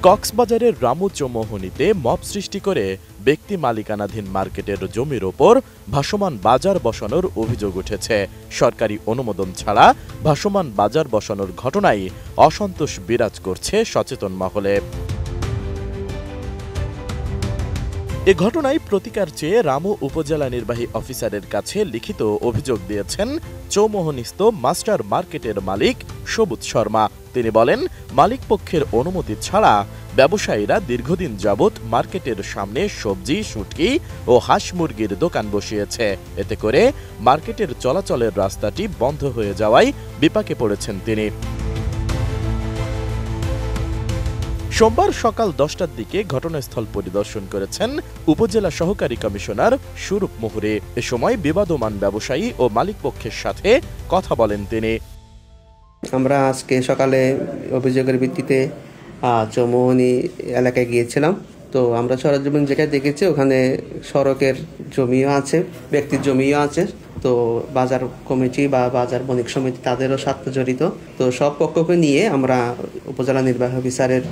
কক্সবাজারের রামু চৌমোহনীতে মব সৃষ্টি করে ব্যক্তি মালিকানাধীন মার্কেটের জমির ওপর ভাসমান বাজার বসানোর অভিযোগ উঠেছে। সরকারি অনুমোদন ছাড়া ভাসমান বাজার বসানোর ঘটনায় অসন্তোষ বিরাজ করছে সচেতন মহলে। এ ঘটনায় প্রতিকার চেয়ে রামু উপজেলা নির্বাহী অফিসারের কাছে লিখিত অভিযোগ দিয়েছেন চৌমোহনীস্থ মাস্টার মার্কেটের মালিক সবুজ শর্মা। তিনি বলেন, মালিক পক্ষের অনুমতি ছাড়া ব্যবসায়ীরা দীর্ঘদিন যাবৎ মার্কেটের সামনে সবজি, শুটকি ও হাঁস মুরগির দোকান বসিয়েছে। এতে করে মার্কেটের চলাচলের রাস্তাটি বন্ধ হয়ে যাওয়ায় বিপাকে পড়েছেন তিনি। সোমবার সকাল 10টার দিকে ঘটনাস্থল পরিদর্শন করেছেন উপজেলা সহকারী কমিশনার সুরূপ মুহুরী। এ সময় বিবাদমান ব্যবসায়ী ও মালিক পক্ষের সাথে কথা বলেন তিনি। আমরা আজকে সকালে অভিযোগের ভিত্তিতে চৌমোহনী এলাকায় গিয়েছিলাম। তো আমরা সরজমিন যেটা দেখেছি, ওখানে সড়কের জমিও আছে, ব্যক্তির জমিও আছে। তো বাজার কমিটি বা বাজার বণিক সমিতি তাদেরও স্বার্থ জড়িত। তো সব পক্ষকে নিয়ে আমরা উপজেলা নির্বাহী অফিসারের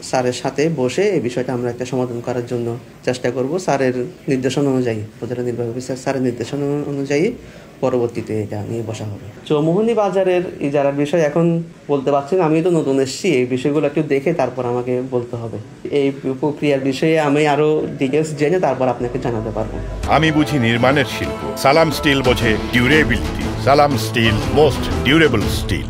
স্যারের সাথে বসে এই বিষয়টা আমরা একটা সমাধান করার জন্য চেষ্টা করব। স্যারের নির্দেশনা অনুযায়ী, উপজেলা নির্বাহী অফিসার স্যারের নির্দেশনা অনুযায়ী পরবর্তীতে এটা নিয়ে বসা হবে। চৌমোহনী বাজারের ইজারার বিষয় এখন বলতে পারছি না, আমি তো নতুন এসেছি, এই বিষয়গুলো একটু দেখে তারপর আমাকে বলতে হবে। এই প্রক্রিয়ার বিষয়ে আমি আরো ডিটেলস জেনে তারপর আপনাকে জানাতে পারবো। আমি বুঝি নির্মাণের শিল্প, সালাম স্টিল বোঝে ডিউরেবিলিটি। সালাম স্টিল, মোস্ট ডিউরেবল স্টিল।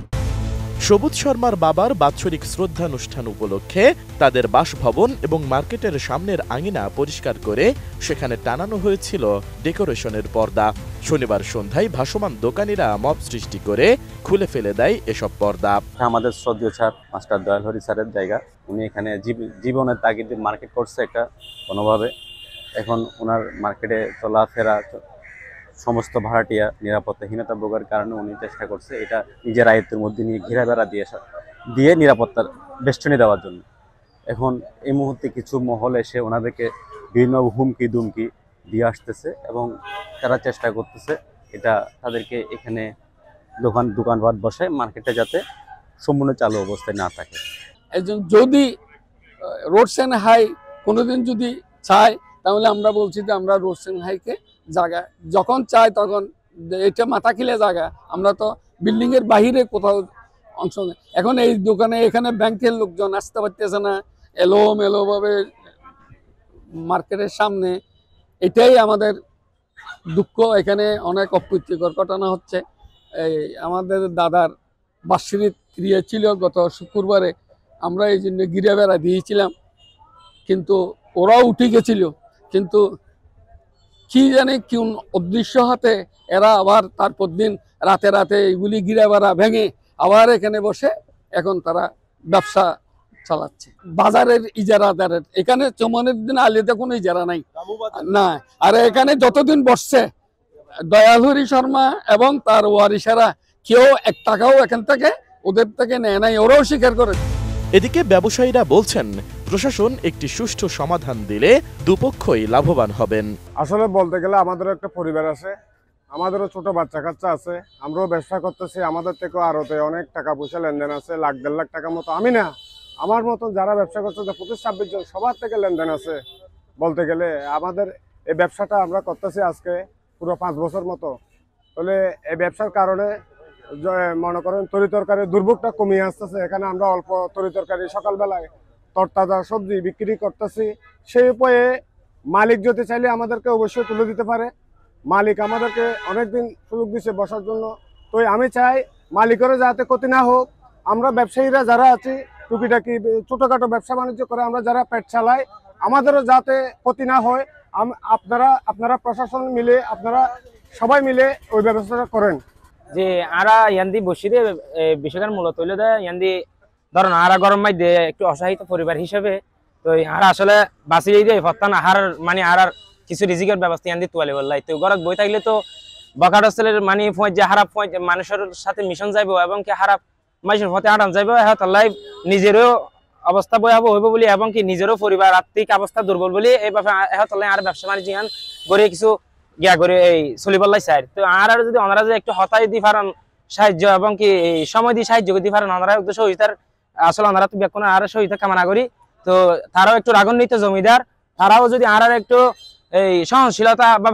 সবুজ শর্মার বাবার বাৎসরিক শ্রদ্ধানুষ্ঠান উপলক্ষে তাদের বাসভবন এবং মার্কেটের সামনের আঙিনা পরিষ্কার করে সেখানে টানানো হয়েছিল ডেকোরেশনের পর্দা। শনিবার সন্ধ্যায় ভাসমান দোকানিরা মব সৃষ্টি করে খুলে ফেলে দেয় এসব পর্দা। আমাদের শ্রদ্ধেয় স্যার মাস্টার দয়াল হরি স্যারের জায়গা। উনি এখানে জীবনের তাগিদে মার্কেট করছে একটা কোনোভাবে। এখন ওনার মার্কেটে চলাফেরা সমস্ত ভাড়াটিয়া নিরাপত্তাহীনতা ভোগের কারণে উনি চেষ্টা করছে এটা নিজের আয়ত্তের মধ্যে নিয়ে ঘেরা বেড়া দিয়ে নিরাপত্তার বেষ্টনী দেওয়ার জন্য। এখন এই মুহূর্তে কিছু মহল এসে ওনাদেরকে বিভিন্ন হুমকি দুমকি দিয়ে আসতেছে এবং তারা চেষ্টা করতেছে এটা তাদেরকে এখানে দোকানপাট বসে মার্কেটে যাতে সম্পূর্ণ চালু অবস্থায় না থাকে। একজন যদি রোডস অ্যান্ড হাই কোনোদিন যদি চায়, তাহলে আমরা বলছি যে আমরা রোডস অ্যান্ড হাইকে জায়গা যখন চাই তখন এটা মাথা খিলে জায়গা, আমরা তো বিল্ডিং এর বাহিরে কোথাও অংশ নেই। এখন এই দোকানে এখানে ব্যাংকের লোকজন আসতে পারতেছে না এলোমেলোভাবে মার্কেটের সামনে। এটাই আমাদের দুঃখ। এখানে অনেক অপ্রীতিকর ঘটনা হচ্ছে। এই আমাদের দাদার বার্ষিক ক্রিয়া ছিল গত শুক্রবারে, আমরা এই জন্য ঘিরে বেড়া দিয়েছিলাম, কিন্তু ওরাও উঠে গেছিল। কিন্তু কি জানে কোন উদ্দেশ্য হাতে এরা আবার তারপর দিন রাতে রাতে এগুলি ঘিরে বেড়া ভেঙে আবার এখানে বসে এখন তারা ব্যবসা চালাচ্ছে। বাজারের ইজারাদারের এখানে চৌমোহনীর দিন আলিতে কোনো ইজারা নাই না। আর এখানে যতদিন বসছে দয়াল হরি শর্মা এবং তার ওয়ারিশেরা কেউ 1 টাকাও এখান থেকে ওদের থেকে নেয় নাই, ওরাও স্বীকার করে। এদিকে ব্যবসায়ীরা বলছেন, প্রশাসন একটি সুষ্ঠু সমাধান দিলে দুপক্ষই লাভবান হবেন। আসলে বলতে গেলে আমাদের একটা পরিবার আছে, আমাদেরও ছোট বাচ্চা কাচ্চা আছে, আমরাও ব্যবসা করতেছি, আমাদের থেকেও আরতে অনেক টাকা পয়সা লেনদেন আছে, 1.5 লাখ টাকার মতো। আমি না, আমার মতন যারা ব্যবসা করছে 25-26 জন সবার থেকে লেনদেন আছে। বলতে গেলে আমাদের এই ব্যবসাটা আমরা করতেছি আজকে পুরো 5 বছর মতো। তাহলে এই ব্যবসার কারণে মনে করেন তরিতরকারি দুর্ভোগটা কমিয়ে আসতেছে। এখানে আমরা অল্প তরিতরকারি সকালবেলায় তরতাজা সবজি বিক্রি করতেছি। সেই উপায়ে মালিক যদি চাইলে আমাদেরকে অবশ্যই তুলে দিতে পারে। মালিক আমাদেরকে অনেকদিন সুযোগ দিচ্ছে বসার জন্য। তো আমি চাই মালিকেরও যাতে ক্ষতি না হোক। আমরা ব্যবসায়ীরা যারা আছি টুকিটাকি ছোটোখাটো ব্যবসা বাণিজ্য করে আমরা যারা পেট চালাই, আমাদেরও যাতে ক্ষতি না হয়। আপনারা প্রশাসন মিলে, আপনারা সবাই মিলে ওই ব্যবস্থাটা করেন। যে আরা ইয়ান্দি বসিরে বিষয়টার মূলত হইলে দেয় ইয়ান্দি ধরেন আরা গরম মাই দিয়ে একটু অসহায়িত পরিবার হিসেবে তো আরা আসলে বাঁচিয়ে দিয়ে ফত্তান আহার মানে আরার কিছু রিজিকের ব্যবস্থা ইয়ান্দি তোয়ালে বললাই। তো ঘরত বই থাকলে তো বকাট হোস্টেলের মানে যে হারাপ মানুষের সাথে মিশন যাইব এবং কি হারাপ মানুষের পথে আটান যাইব, হ্যাঁ নিজেরও অবস্থা ভয়াবহ হইব বলি এবং কি নিজেরও পরিবার আর্থিক অবস্থা দুর্বল বলি এই ব্যাপারে আর ব্যবসা বাণিজ্য গড়ে কিছু গিয়া করে এই চলিবলাই চাই। তো আর যদি ওনারা যদি একটু হতাই দি পারেন সাহায্য এবং কি সময় দিয়ে সাহায্য করতে পারেন, ওনারা উদ্দেশ্য হইতার আসলে আমরা তো বেকুন আর সহিত কামনা করি। তো তারাও একটু রাগান্বিত জমিদার, তারাও যদি আর একটু এই সহনশীলতা বা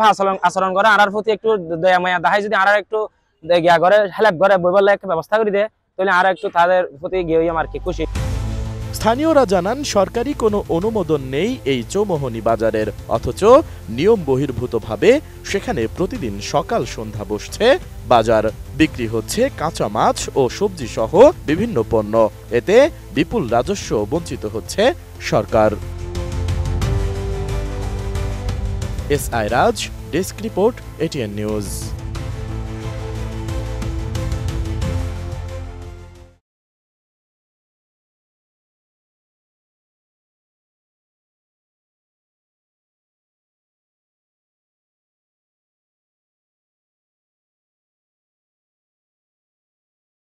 আচরণ করে, আর প্রতি একটু দয়া মায়া দেখায়, যদি আর একটু গিয়া করে হেল্প করে বইবলে একটা ব্যবস্থা করে দেয়, তাহলে আর একটু তাদের প্রতি গিয়ে আর কি খুশি। স্থানীয়রা জানান সরকারি কোনো অনুমোদন নেই এই চৌমোহনী বাজারের, অথচ নিয়ম বহির্ভূতভাবে সেখানে প্রতিদিন সকাল সন্ধ্যা বসছে বাজার। বিক্রি হচ্ছে কাঁচা মাছ ও সবজি সহ বিভিন্ন পণ্য, এতে বিপুল রাজস্ব বঞ্চিত হচ্ছে সরকার। S I Raj, desk report, ATN news.